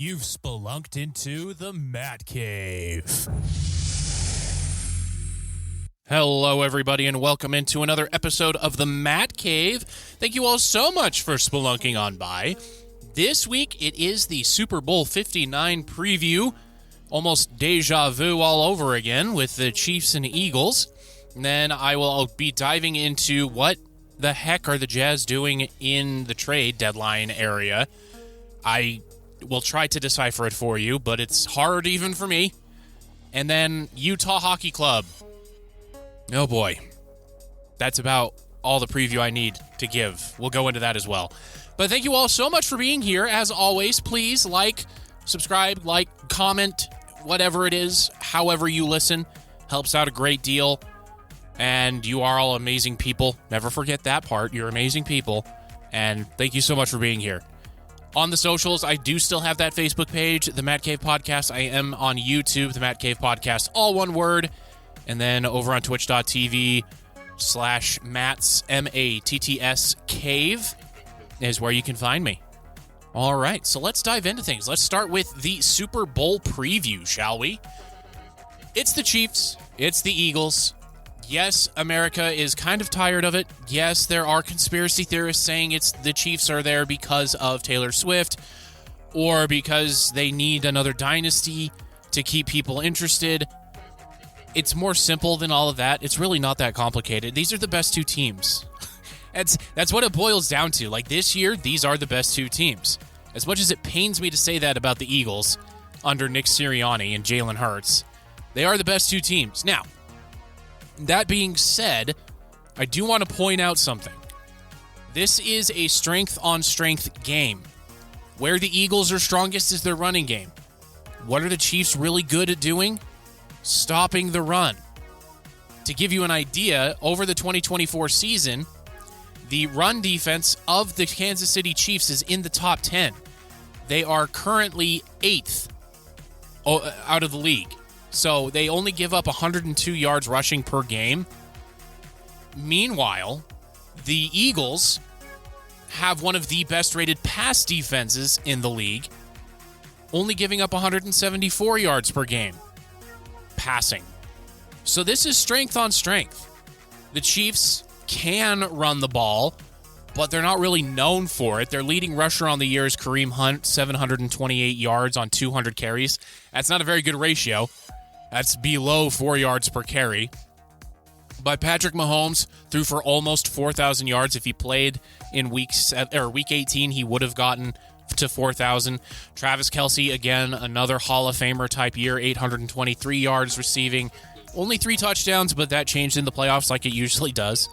You've spelunked into the Matt Cave. Hello, everybody, and welcome into another episode of the Matt Cave. Thank you all so much for spelunking on by. This week, it is the Super Bowl 59 preview. Almost deja vu all over again with the Chiefs and Eagles. And then I will be diving into what the heck are the Jazz doing in the trade deadline area. I will try to decipher it for you, but it's hard even for me. And then Utah Hockey Club. Oh boy. That's about all the preview I need to give. We'll go into that as well. But thank you all so much for being here. As always, please like, subscribe, comment, whatever it is, however you listen. Helps out a great deal. And you are all amazing people. Never forget that part. You're amazing people. And thank you so much for being here. On the socials, I do still have that Facebook page, The Matt Cave Podcast. I am on YouTube, The Matt Cave Podcast, all one word. And then over on twitch.tv/Matts, M-A-T-T-S, Cave is where you can find me. All right, so let's dive into things. Let's start with the Super Bowl preview, shall we? It's the Chiefs. It's the Eagles. Yes, America is kind of tired of it. Yes, there are conspiracy theorists saying it's the Chiefs are there because of Taylor Swift or because they need another dynasty to keep people interested. It's more simple than all of that. It's really not that complicated. These are the best two teams. That's what it boils down to. Like this year, these are the best two teams. As much as it pains me to say that about the Eagles under Nick Sirianni and Jalen Hurts, they are the best two teams. Now, that being said, I do want to point out something. This is a strength-on-strength game. Where the Eagles are strongest is their running game. What are the Chiefs really good at doing? Stopping the run. To give you an idea, over the 2024 season, the run defense of the Kansas City Chiefs is in the top 10. They are currently 8th out of the league. So they only give up 102 yards rushing per game. Meanwhile, the Eagles have one of the best-rated pass defenses in the league, only giving up 174 yards per game passing. So this is strength on strength. The Chiefs can run the ball, but they're not really known for it. Their leading rusher on the year is Kareem Hunt, 728 yards on 200 carries. That's not a very good ratio. That's below 4 yards per carry. But Patrick Mahomes threw for almost 4,000 yards. If he played in week 18, he would have gotten to 4,000. Travis Kelce, again, another Hall of Famer type year, 823 yards receiving. Only 3 touchdowns, but that changed in the playoffs like it usually does.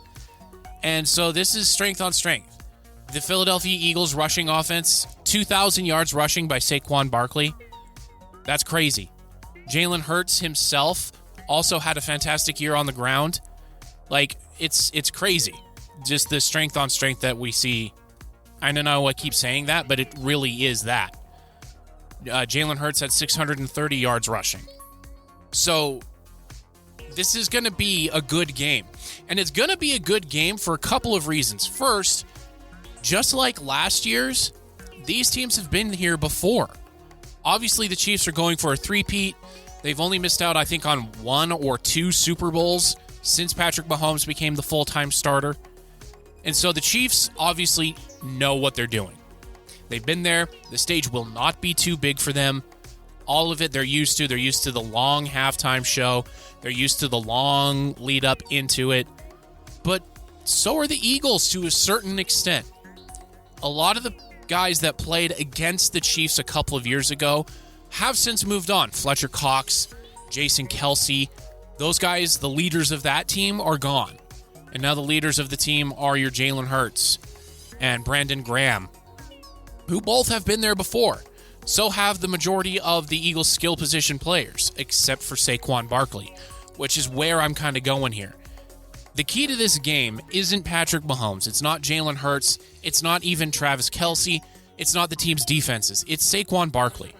And so this is strength on strength. The Philadelphia Eagles rushing offense, 2,000 yards rushing by Saquon Barkley. That's crazy. Jalen Hurts himself also had a fantastic year on the ground. Like, it's crazy. Just the strength on strength that we see. I don't know I keep saying that, but it really is that. Jalen Hurts had 630 yards rushing. So this is going to be a good game. And it's going to be a good game for a couple of reasons. First, just like last year's, these teams have been here before. Obviously, the Chiefs are going for a three-peat. They've only missed out, I think, on 1 or 2 Super Bowls since Patrick Mahomes became the full-time starter. And so the Chiefs obviously know what they're doing. They've been there. The stage will not be too big for them. All of it they're used to. They're used to the long halftime show. They're used to the long lead up into it. But so are the Eagles to a certain extent. A lot of the guys that played against the Chiefs a couple of years ago have since moved on. Fletcher Cox, Jason Kelce, those guys, the leaders of that team, are gone. And now the leaders of the team are your Jalen Hurts and Brandon Graham, who both have been there before. So have the majority of the Eagles' skill position players, except for Saquon Barkley, which is where I'm kind of going here. The key to this game isn't Patrick Mahomes. It's not Jalen Hurts. It's not even Travis Kelce. It's not the team's defenses. It's Saquon Barkley.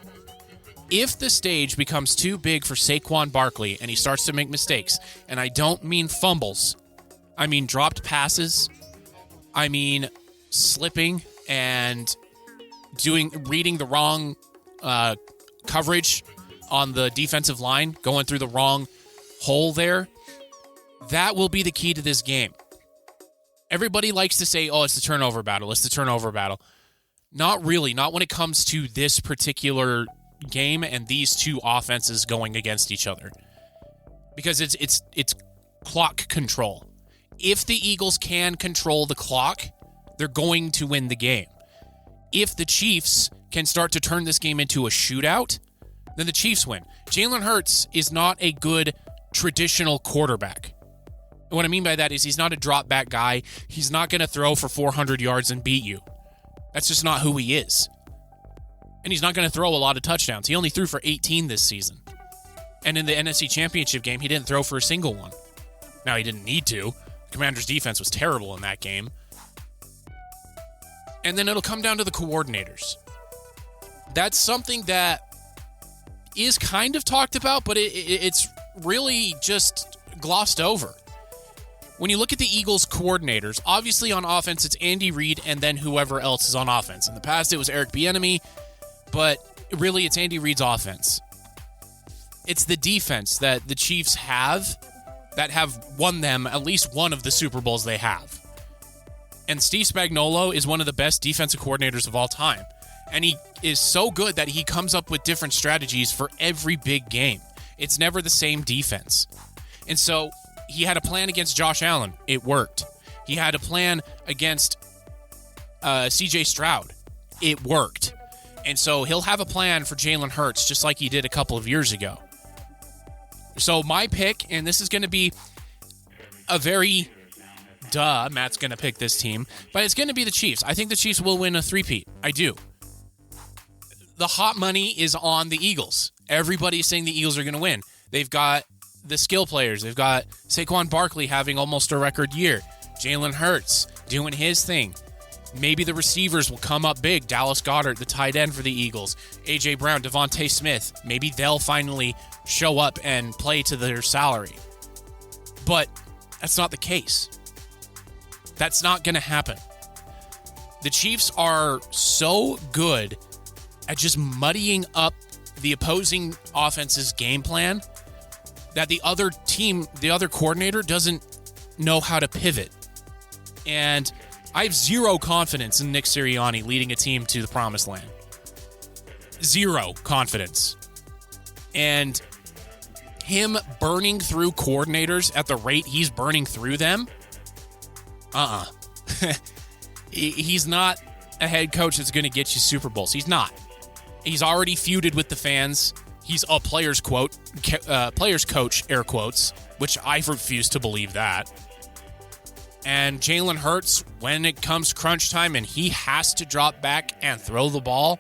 If the stage becomes too big for Saquon Barkley and he starts to make mistakes, and I don't mean fumbles, I mean dropped passes, I mean slipping and reading the wrong coverage on the defensive line, going through the wrong hole there. That will be the key to this game. Everybody likes to say, oh, it's the turnover battle. It's the turnover battle. Not really. Not when it comes to this particular game and these two offenses going against each other. Because it's clock control. If the Eagles can control the clock, they're going to win the game. If the Chiefs can start to turn this game into a shootout, then the Chiefs win. Jalen Hurts is not a good traditional quarterback. And what I mean by that is he's not a drop back guy. He's not going to throw for 400 yards and beat you. That's just not who he is. And he's not going to throw a lot of touchdowns. He only threw for 18 this season. And in the NFC Championship game, he didn't throw for a single one. Now, he didn't need to. The Commanders' defense was terrible in that game. And then it'll come down to the coordinators. That's something that is kind of talked about, but it's really just glossed over. When you look at the Eagles' coordinators, obviously on offense, it's Andy Reid and then whoever else is on offense. In the past, it was Eric Bieniemy, but really it's Andy Reid's offense. It's the defense that the Chiefs have that have won them at least one of the Super Bowls they have. And Steve Spagnuolo is one of the best defensive coordinators of all time. And he is so good that he comes up with different strategies for every big game. It's never the same defense. And so he had a plan against Josh Allen. It worked. He had a plan against CJ Stroud. It worked. And so he'll have a plan for Jalen Hurts just like he did a couple of years ago. So my pick, and this is going to be a very Matt's going to pick this team, but it's going to be the Chiefs. I think the Chiefs will win a three-peat. I do. The hot money is on the Eagles. Everybody's saying the Eagles are going to win. They've got the skill players. They've got Saquon Barkley having almost a record year. Jalen Hurts doing his thing. Maybe the receivers will come up big. Dallas Goedert, the tight end for the Eagles. A.J. Brown, Devontae Smith. Maybe they'll finally show up and play to their salary. But that's not the case. That's not going to happen. The Chiefs are so good at just muddying up the opposing offense's game plan that the other team, the other coordinator, doesn't know how to pivot. And I have zero confidence in Nick Sirianni leading a team to the promised land. Zero confidence. And him burning through coordinators at the rate he's burning through them, he's not a head coach that's going to get you Super Bowls. He's not. He's already feuded with the fans. He's a player's coach, air quotes, which I refuse to believe that. And Jalen Hurts, when it comes crunch time and he has to drop back and throw the ball,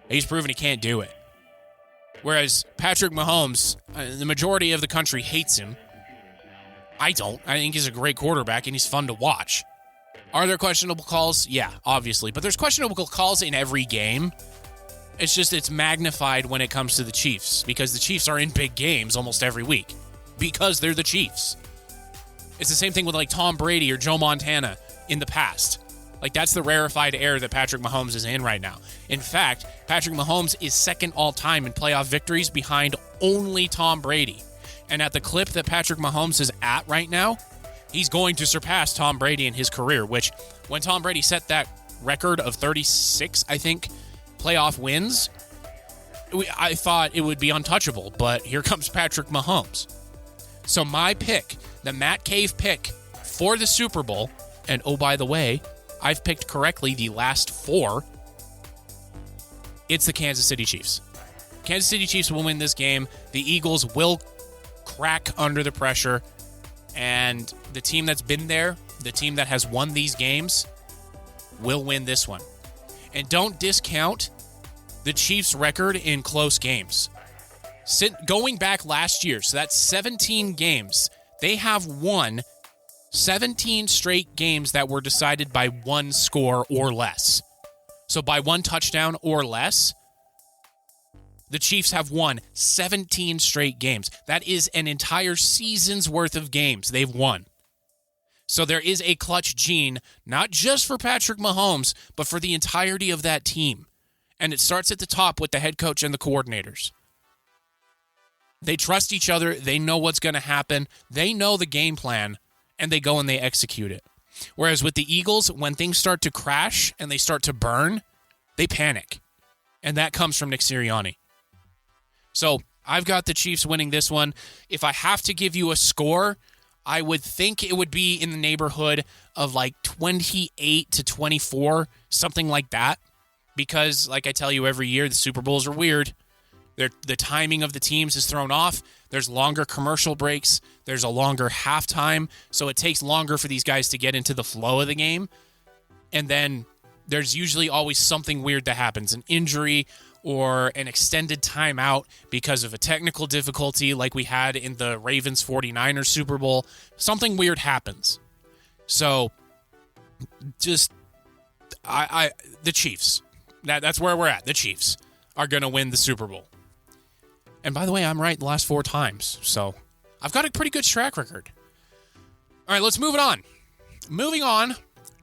he's proven he can't do it. Whereas Patrick Mahomes, the majority of the country hates him. I don't. I think he's a great quarterback and he's fun to watch. Are there questionable calls? Yeah, obviously. But there's questionable calls in every game. It's just it's magnified when it comes to the Chiefs because the Chiefs are in big games almost every week because they're the Chiefs. It's the same thing with like Tom Brady or Joe Montana in the past. Like that's the rarefied air that Patrick Mahomes is in right now. In fact, Patrick Mahomes is second all time in playoff victories behind only Tom Brady. And at the clip that Patrick Mahomes is at right now, he's going to surpass Tom Brady in his career, which when Tom Brady set that record of 36, I think, playoff wins, I thought it would be untouchable, but here comes Patrick Mahomes. So my pick, the Matt Cave pick for the Super Bowl, and oh, by the way, I've picked correctly the last four, it's the Kansas City Chiefs. Kansas City Chiefs will win this game. The Eagles will crack under the pressure, and the team that's been there, the team that has won these games, will win this one. And don't discount the Chiefs' record in close games. Going back last year, so that's 17 games, they have won 17 straight games that were decided by one score or less. So by one touchdown or less, the Chiefs have won 17 straight games. That is an entire season's worth of games they've won. So there is a clutch gene, not just for Patrick Mahomes, but for the entirety of that team. And it starts at the top with the head coach and the coordinators. They trust each other. They know what's going to happen. They know the game plan, and they go and they execute it. Whereas with the Eagles, when things start to crash and they start to burn, they panic. And that comes from Nick Sirianni. So I've got the Chiefs winning this one. If I have to give you a score, I would think it would be in the neighborhood of like 28-24, something like that. Because, like I tell you every year, the Super Bowls are weird. The timing of the teams is thrown off. There's longer commercial breaks. There's a longer halftime. So it takes longer for these guys to get into the flow of the game. And then there's usually always something weird that happens. An injury or an extended timeout because of a technical difficulty like we had in the Ravens 49ers Super Bowl. Something weird happens. So just the Chiefs. That's where we're at. The Chiefs are going to win the Super Bowl. And by the way, I'm right the last 4 times. So I've got a pretty good track record. All right, let's move it on. Moving on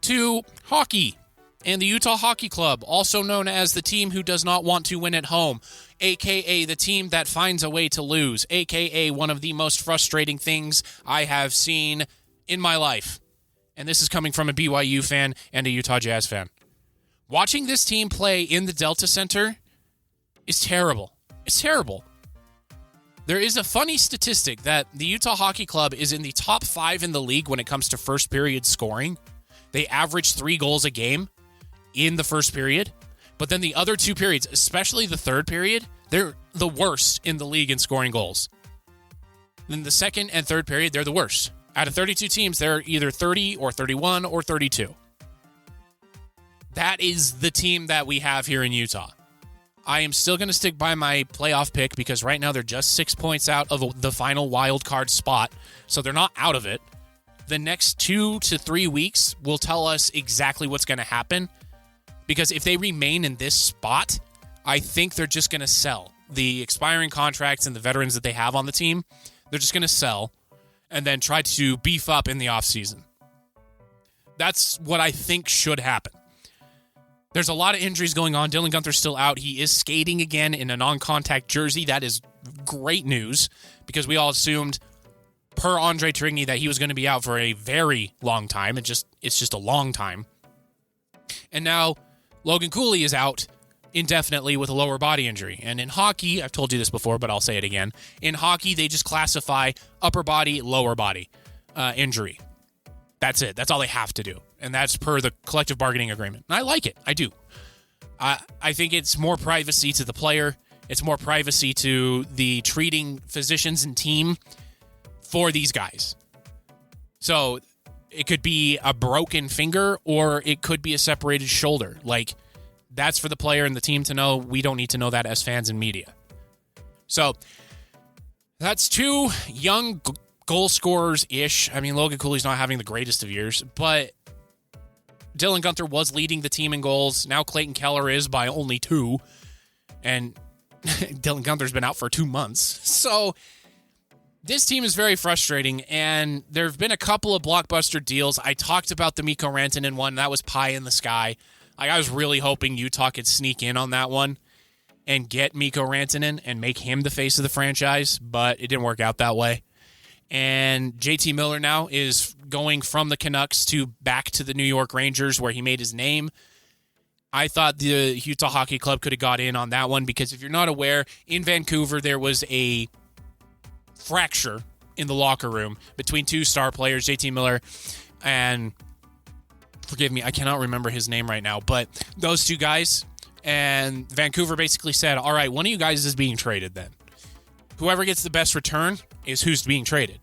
to hockey and the Utah Hockey Club, also known as the team who does not want to win at home, a.k.a. the team that finds a way to lose, a.k.a. one of the most frustrating things I have seen in my life. And this is coming from a BYU fan and a Utah Jazz fan. Watching this team play in the Delta Center is terrible. It's terrible. There is a funny statistic that the Utah Hockey Club is in the top 5 in the league when it comes to first period scoring. They average 3 goals a game in the first period. But then the other 2 periods, especially the third period, they're the worst in the league in scoring goals. Then the second and third period, they're the worst. Out of 32 teams, they're either 30 or 31 or 32. That is the team that we have here in Utah. I am still going to stick by my playoff pick because right now they're just 6 points out of the final wild card spot, so they're not out of it. The next 2 to 3 weeks will tell us exactly what's going to happen, because if they remain in this spot, I think they're just going to sell. The expiring contracts and the veterans that they have on the team, they're just going to sell and then try to beef up in the offseason. That's what I think should happen. There's a lot of injuries going on. Dylan Guenther's still out. He is skating again in a non-contact jersey. That is great news because we all assumed, per Andre Trigny, that he was going to be out for a very long time. It's just a long time. And now Logan Cooley is out indefinitely with a lower body injury. And in hockey, I've told you this before, but I'll say it again. In hockey, they just classify upper body, lower body injury. That's it. That's all they have to do. And that's per the collective bargaining agreement. And I like it. I do. I think it's more privacy to the player. It's more privacy to the treating physicians and team for these guys. So it could be a broken finger or it could be a separated shoulder. Like, that's for the player and the team to know. We don't need to know that as fans and media. So that's 2 young goal scorers-ish. I mean, Logan Cooley's not having the greatest of years, but Dylan Guenther was leading the team in goals. Now Clayton Keller is by only 2, and Dylan Guenther's been out for 2 months. So this team is very frustrating, and there have been a couple of blockbuster deals. I talked about the Mikko Rantanen one. That was pie in the sky. I was really hoping Utah could sneak in on that one and get Mikko Rantanen and make him the face of the franchise, but it didn't work out that way. And JT Miller now is going from the Canucks back to the New York Rangers, where he made his name. I thought the Utah Hockey Club could have got in on that one because if you're not aware, in Vancouver there was a fracture in the locker room between 2 star players, JT Miller and, forgive me, I cannot remember his name right now, but those 2 guys. And Vancouver basically said, all right, one of you guys is being traded then. Whoever gets the best return is who's being traded.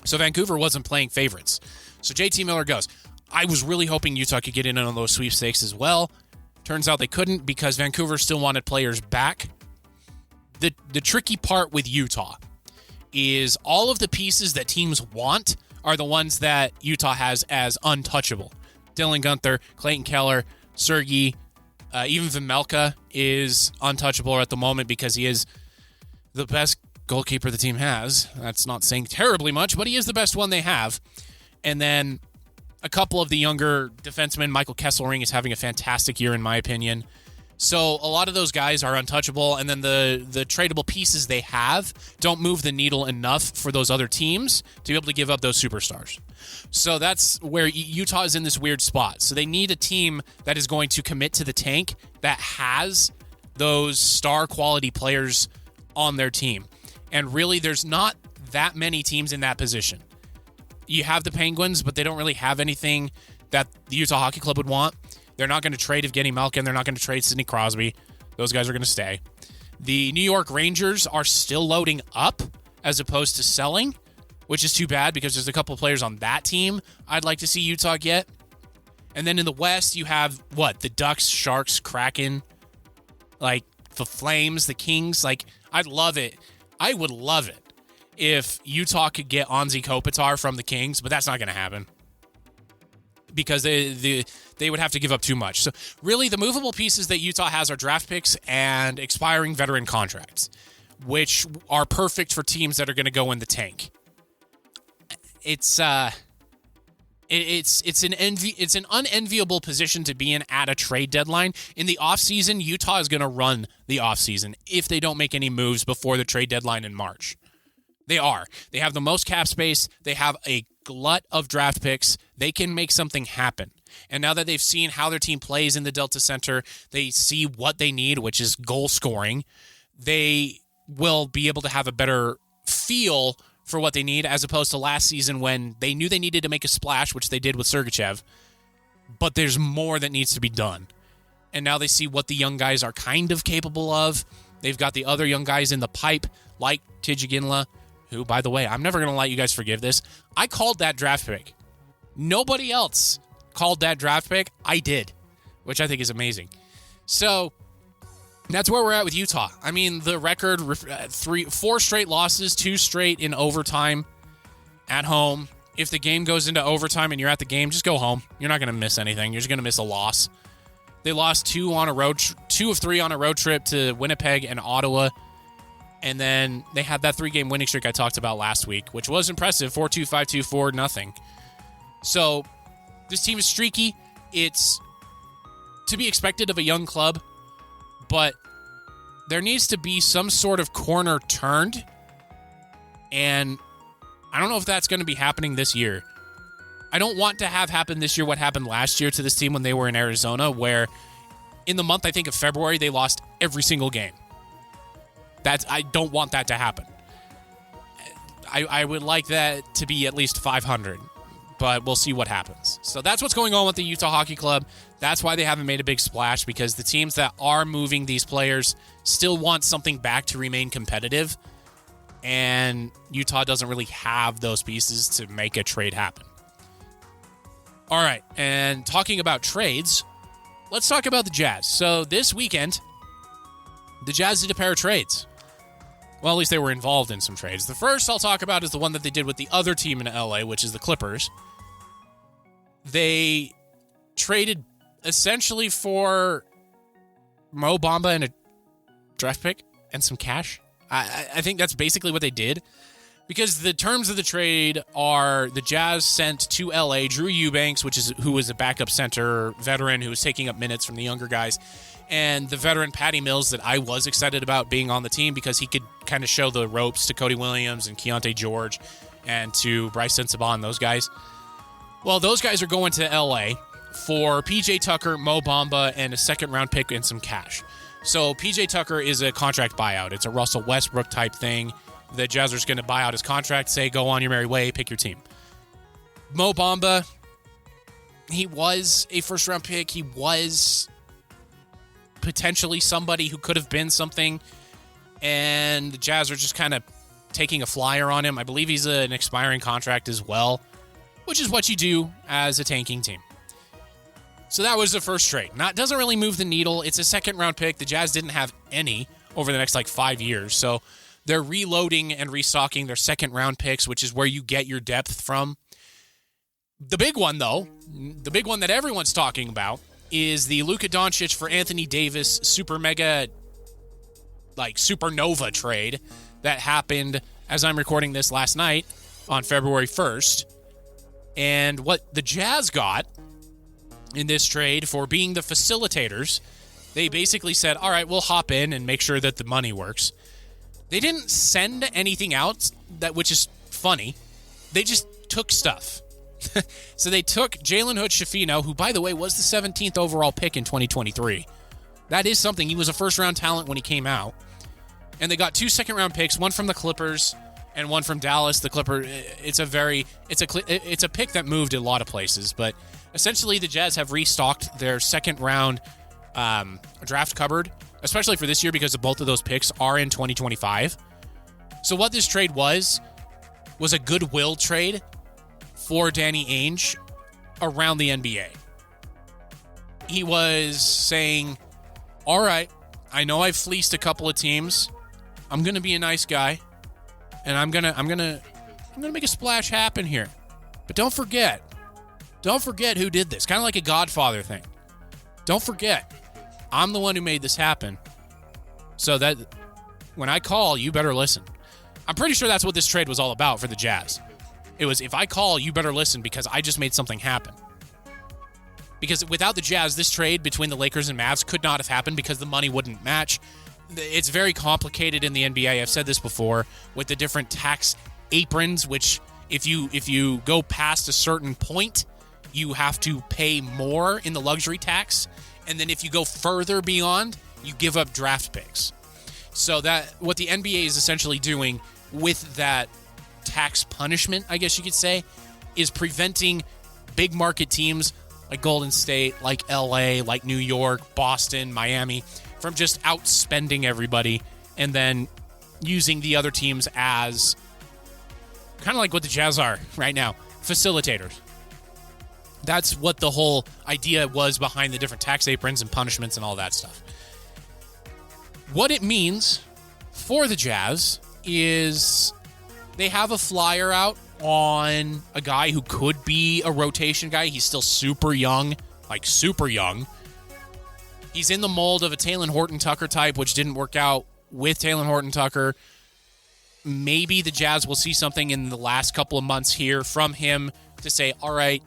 So Vancouver wasn't playing favorites. So JT Miller goes. I was really hoping Utah could get in on those sweepstakes as well. Turns out they couldn't because Vancouver still wanted players back. The tricky part with Utah is all of the pieces that teams want are the ones that Utah has as untouchable. Dylan Guenther, Clayton Keller, Sergei, even Vejmelka is untouchable at the moment because he is the best goalkeeper the team has. That's not saying terribly much, but he is the best one they have. And then a couple of the younger defensemen, Michael Kesselring is having a fantastic year in my opinion. So a lot of those guys are untouchable, and then the tradable pieces they have don't move the needle enough for those other teams to be able to give up those superstars. So that's where Utah is in this weird spot. So they need a team that is going to commit to the tank that has those star quality players on their team. And really, there's not that many teams in that position. You have the Penguins, but they don't really have anything that the Utah Hockey Club would want. They're not going to trade Evgeny Malkin. They're not going to trade Sidney Crosby. Those guys are going to stay. The New York Rangers are still loading up as opposed to selling, which is too bad because there's a couple of players on that team I'd like to see Utah get. And then in the West, you have, the Ducks, Sharks, Kraken, like the Flames, the Kings. Like, I'd love it. I would love it if Utah could get Anze Kopitar from the Kings, but that's not going to happen because they would have to give up too much. So really, the movable pieces that Utah has are draft picks and expiring veteran contracts, which are perfect for teams that are going to go in the tank. It's an unenviable position to be in at a trade deadline. In the offseason, Utah is going to run the offseason if they don't make any moves before the trade deadline in March. They are. They have the most cap space. They have a glut of draft picks. They can make something happen. And now that they've seen how their team plays in the Delta Center, they see what they need, which is goal scoring. They will be able to have a better feel for what they need as opposed to last season when they knew they needed to make a splash, which they did with Sergachev, but there's more that needs to be done. And now they see what the young guys are kind of capable of. They've got the other young guys in the pipe, like Tijiginla, who, by the way, I'm never going to let you guys forgive this. I called that draft pick. Nobody else called that draft pick. I did, which I think is amazing. So that's where we're at with Utah. I mean, the record, 4 straight losses, 2 straight in overtime at home. If the game goes into overtime and you're at the game, just go home. You're not going to miss anything. You're just going to miss a loss. They lost 2 of 3 on a road trip to Winnipeg and Ottawa. And then they had that 3-game winning streak I talked about last week, which was impressive. 4-2, 5-2, 4-0. So this team is streaky. It's to be expected of a young club, but there needs to be some sort of corner turned. And I don't know if that's going to be happening this year. I don't want to have happen this year what happened last year to this team when they were in Arizona, where in the month, I think, of February, they lost every single game. I don't want that to happen. I would like that to be at least 500, but we'll see what happens. So that's what's going on with the Utah Hockey Club. That's why they haven't made a big splash, because the teams that are moving these players still want something back to remain competitive, and Utah doesn't really have those pieces to make a trade happen. All right, and talking about trades, let's talk about the Jazz. So this weekend, the Jazz did a pair of trades. Well, at least they were involved in some trades. The first I'll talk about is the one that they did with the other team in LA, which is the Clippers. They traded essentially for Mo Bamba and a draft pick and some cash. I think that's basically what they did, because the terms of the trade are the Jazz sent to LA Drew Eubanks, who was a backup center veteran who was taking up minutes from the younger guys, and the veteran Patty Mills that I was excited about being on the team because he could kind of show the ropes to Cody Williams and Keontae George and to Bryce Sensabaugh and those guys. Well, those guys are going to LA for PJ Tucker, Mo Bamba, and a second-round pick and some cash. So PJ Tucker is a contract buyout. It's a Russell Westbrook type thing. The Jazz are going to buy out his contract, say, go on your merry way, pick your team. Mo Bamba, he was a first-round pick. He was potentially somebody who could have been something, and the Jazz are just kind of taking a flyer on him. I believe he's an expiring contract as well, which is what you do as a tanking team. So that was the first trade. Doesn't really move the needle. It's a second-round pick. The Jazz didn't have any over the next 5 years, so they're reloading and restocking their second-round picks, which is where you get your depth from. The big one, though, the big one that everyone's talking about, is the Luka Doncic for Anthony Davis super mega, supernova trade that happened as I'm recording this last night on February 1st. And what the Jazz got in this trade for being the facilitators, They basically said, all right, we'll hop in and make sure that the money works. They didn't send anything out, which is funny. They just took stuff. So they took Jalen Hood-Schifino, who, by the way, was the 17th overall pick in 2023. That is something. He was a first-round talent when he came out. And they got 2 second-round picks, one from the Clippers and one from Dallas. The Clipper, it's a pick that moved a lot of places, but essentially the Jazz have restocked their second-round draft cupboard, especially for this year because both of those picks are in 2025. So what this trade was a goodwill trade for Danny Ainge around the NBA. He was saying, all right, I know I've fleeced a couple of teams. I'm going to be a nice guy, and I'm going to make a splash happen here. But don't forget who did this. Kind of like a Godfather thing. Don't forget, I'm the one who made this happen. So that when I call, you better listen. I'm pretty sure that's what this trade was all about for the Jazz. It was, if I call, you better listen because I just made something happen. Because without the Jazz, this trade between the Lakers and Mavs could not have happened because the money wouldn't match. It's very complicated in the NBA. I've said this before with the different tax aprons, which if you go past a certain point, you have to pay more in the luxury tax. And then if you go further beyond, you give up draft picks. So that what the NBA is essentially doing with that tax punishment, I guess you could say, is preventing big market teams like Golden State, like LA, like New York, Boston, Miami, from just outspending everybody and then using the other teams as kind of like what the Jazz are right now, facilitators. That's what the whole idea was behind the different tax aprons and punishments and all that stuff. What it means for the Jazz is they have a flyer out on a guy who could be a rotation guy. He's still super young, like super young. He's in the mold of a Talen Horton-Tucker type, which didn't work out with Talen Horton-Tucker. Maybe the Jazz will see something in the last couple of months here from him to say, all right,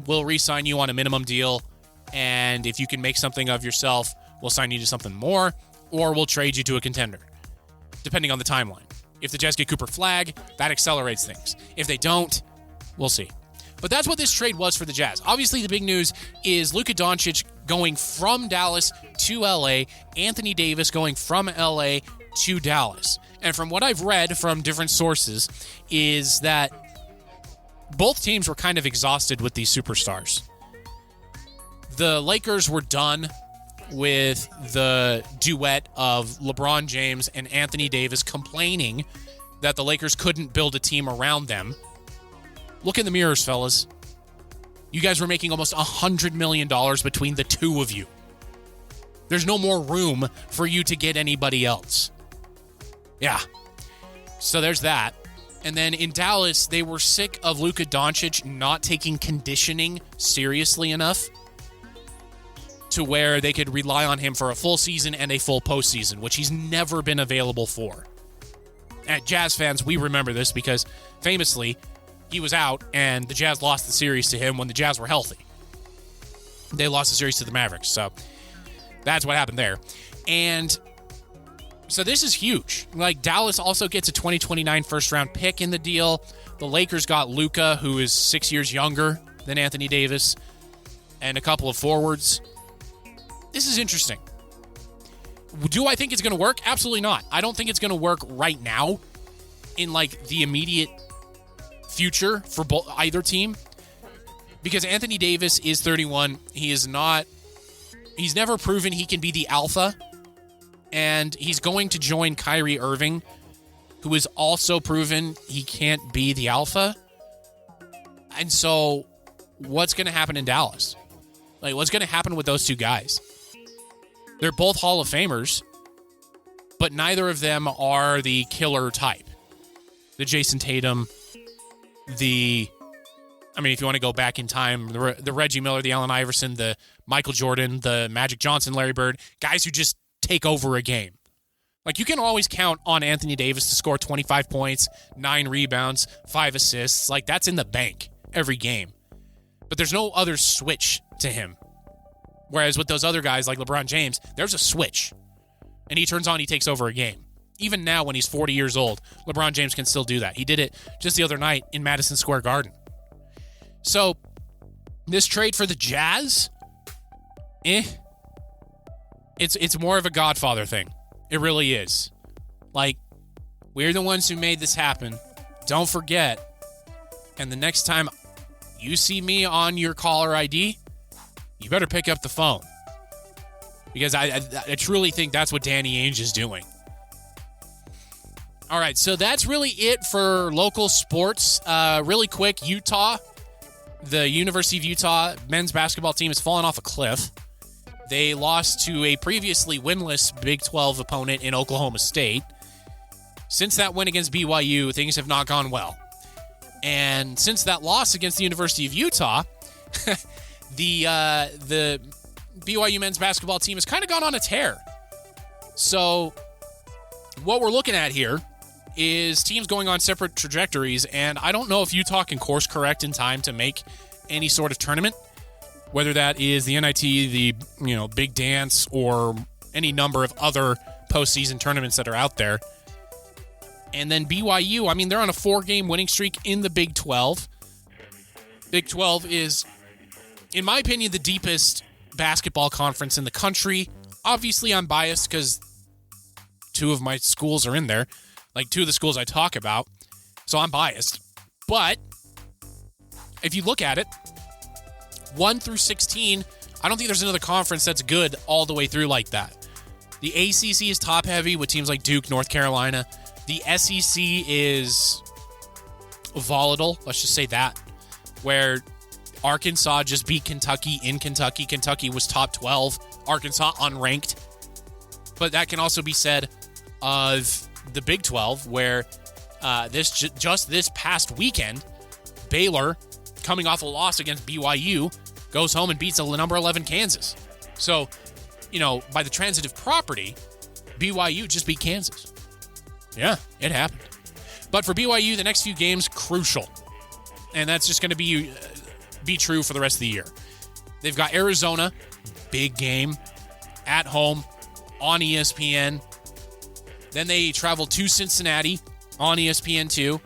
we'll re-sign you on a minimum deal, and if you can make something of yourself, we'll sign you to something more, or we'll trade you to a contender, depending on the timeline. If the Jazz get Cooper Flagg, that accelerates things. If they don't, we'll see. But that's what this trade was for the Jazz. Obviously, the big news is Luka Doncic going from Dallas to LA, Anthony Davis going from LA to Dallas. And from what I've read from different sources is that both teams were kind of exhausted with these superstars. The Lakers were done with the duet of LeBron James and Anthony Davis complaining that the Lakers couldn't build a team around them. Look in the mirrors, fellas. You guys were making almost $100 million between the two of you. There's no more room for you to get anybody else. Yeah. So there's that. And then in Dallas, they were sick of Luka Doncic not taking conditioning seriously enough to where they could rely on him for a full season and a full postseason, which he's never been available for. And Jazz fans, we remember this because famously, he was out and the Jazz lost the series to him when the Jazz were healthy. They lost the series to the Mavericks, so that's what happened there. And so this is huge. Like, Dallas also gets a 2029 first-round pick in the deal. The Lakers got Luka, who is 6 years younger than Anthony Davis, and a couple of forwards. This is interesting. Do I think it's going to work? Absolutely not. I don't think it's going to work right now in, like, the immediate future for either team. Because Anthony Davis is 31. He's never proven he can be the alpha. And he's going to join Kyrie Irving, who is also proven he can't be the alpha. And so what's going to happen in Dallas? Like, what's going to happen with those two guys? They're both Hall of Famers, but neither of them are the killer type. The Jason Tatum, if you want to go back in time, the Reggie Miller, the Allen Iverson, the Michael Jordan, the Magic Johnson, Larry Bird, guys who just take over a game. Like, you can always count on Anthony Davis to score 25 points, 9 rebounds, 5 assists. Like, that's in the bank every game. But there's no other switch to him. Whereas with those other guys like LeBron James, there's a switch. And he turns on, he takes over a game. Even now when he's 40 years old, LeBron James can still do that. He did it just the other night in Madison Square Garden. So, this trade for the Jazz, it's more of a Godfather thing. It really is. Like, we're the ones who made this happen. Don't forget. And the next time you see me on your caller ID, you better pick up the phone. Because I truly think that's what Danny Ainge is doing. All right, so that's really it for local sports. Really quick, Utah, the University of Utah men's basketball team has fallen off a cliff. They lost to a previously winless Big 12 opponent in Oklahoma State. Since that win against BYU, things have not gone well. And since that loss against the University of Utah, the BYU men's basketball team has kind of gone on a tear. So what we're looking at here is teams going on separate trajectories, and I don't know if Utah can course correct in time to make any sort of tournament, whether that is the NIT, the Big Dance, or any number of other postseason tournaments that are out there. And then BYU, I mean, they're on a 4-game winning streak in the Big 12. Big 12 is, in my opinion, the deepest basketball conference in the country. Obviously, I'm biased because 2 of my schools are in there, like 2 of the schools I talk about, so I'm biased. But if you look at it, 1 through 16, I don't think there's another conference that's good all the way through like that. The ACC is top-heavy with teams like Duke, North Carolina. The SEC is volatile, let's just say that, where Arkansas just beat Kentucky in Kentucky. Kentucky was top 12. Arkansas unranked. But that can also be said of the Big 12, where just this past weekend, Baylor, coming off a loss against BYU, goes home and beats the number 11 Kansas. So, by the transitive property, BYU just beat Kansas. Yeah, it happened. But for BYU, the next few games, crucial. And that's just going to be true for the rest of the year. They've got Arizona, big game, at home, on ESPN. Then they travel to Cincinnati on ESPN2.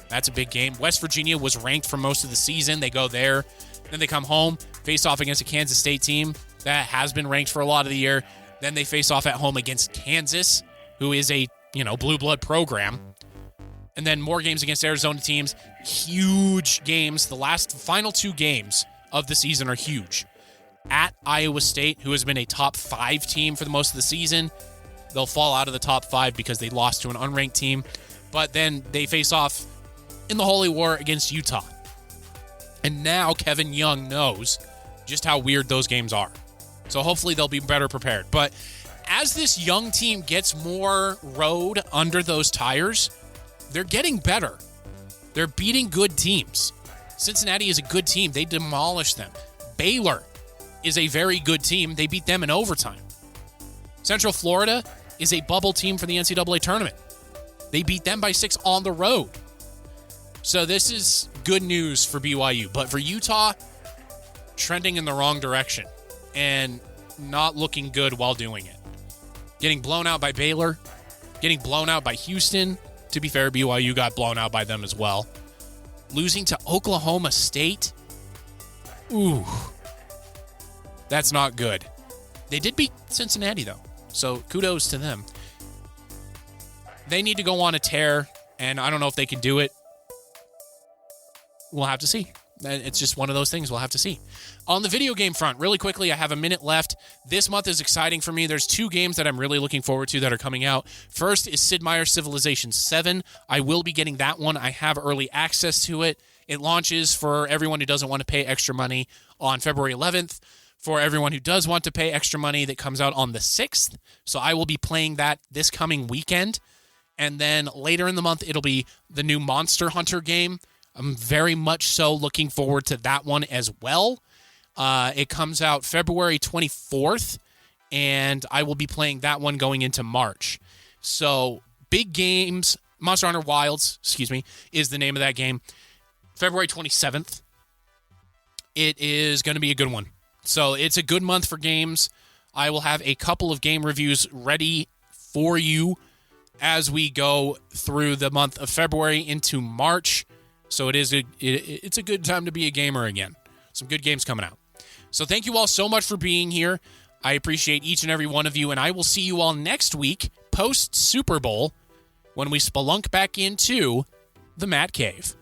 That's a big game. West Virginia was ranked for most of the season. They go there. Then they come home, face off against a Kansas State team that has been ranked for a lot of the year. Then they face off at home against Kansas, who is a blue blood program. And then more games against Arizona teams. Huge games. The final 2 games of the season are huge. At Iowa State, who has been a top 5 team for the most of the season. They'll fall out of the top 5 because they lost to an unranked team. But then they face off in the Holy War against Utah. And now Kevin Young knows just how weird those games are. So hopefully they'll be better prepared. But as this young team gets more road under those tires, they're getting better. They're beating good teams. Cincinnati is a good team. They demolished them. Baylor is a very good team. They beat them in overtime. Central Florida is a bubble team for the NCAA tournament. They beat them by 6 on the road. So this is good news for BYU. But for Utah, trending in the wrong direction and not looking good while doing it. Getting blown out by Baylor, getting blown out by Houston. To be fair, BYU got blown out by them as well. Losing to Oklahoma State. Ooh. That's not good. They did beat Cincinnati, though, so kudos to them. They need to go on a tear, and I don't know if they can do it. We'll have to see. It's just one of those things we'll have to see. On the video game front, really quickly, I have a minute left. This month is exciting for me. There's 2 games that I'm really looking forward to that are coming out. First is Sid Meier's Civilization 7. I will be getting that one. I have early access to it. It launches for everyone who doesn't want to pay extra money on February 11th. For everyone who does want to pay extra money, that comes out on the 6th. So I will be playing that this coming weekend. And then later in the month, it'll be the new Monster Hunter game. I'm very much so looking forward to that one as well. It comes out February 24th, and I will be playing that one going into March. So, big games. Monster Hunter Wilds, is the name of that game. February 27th. It is going to be a good one. So it's a good month for games. I will have a couple of game reviews ready for you as we go through the month of February into March. So it's a good time to be a gamer again. Some good games coming out. So thank you all so much for being here. I appreciate each and every one of you, and I will see you all next week post Super Bowl when we spelunk back into the Matt Cave.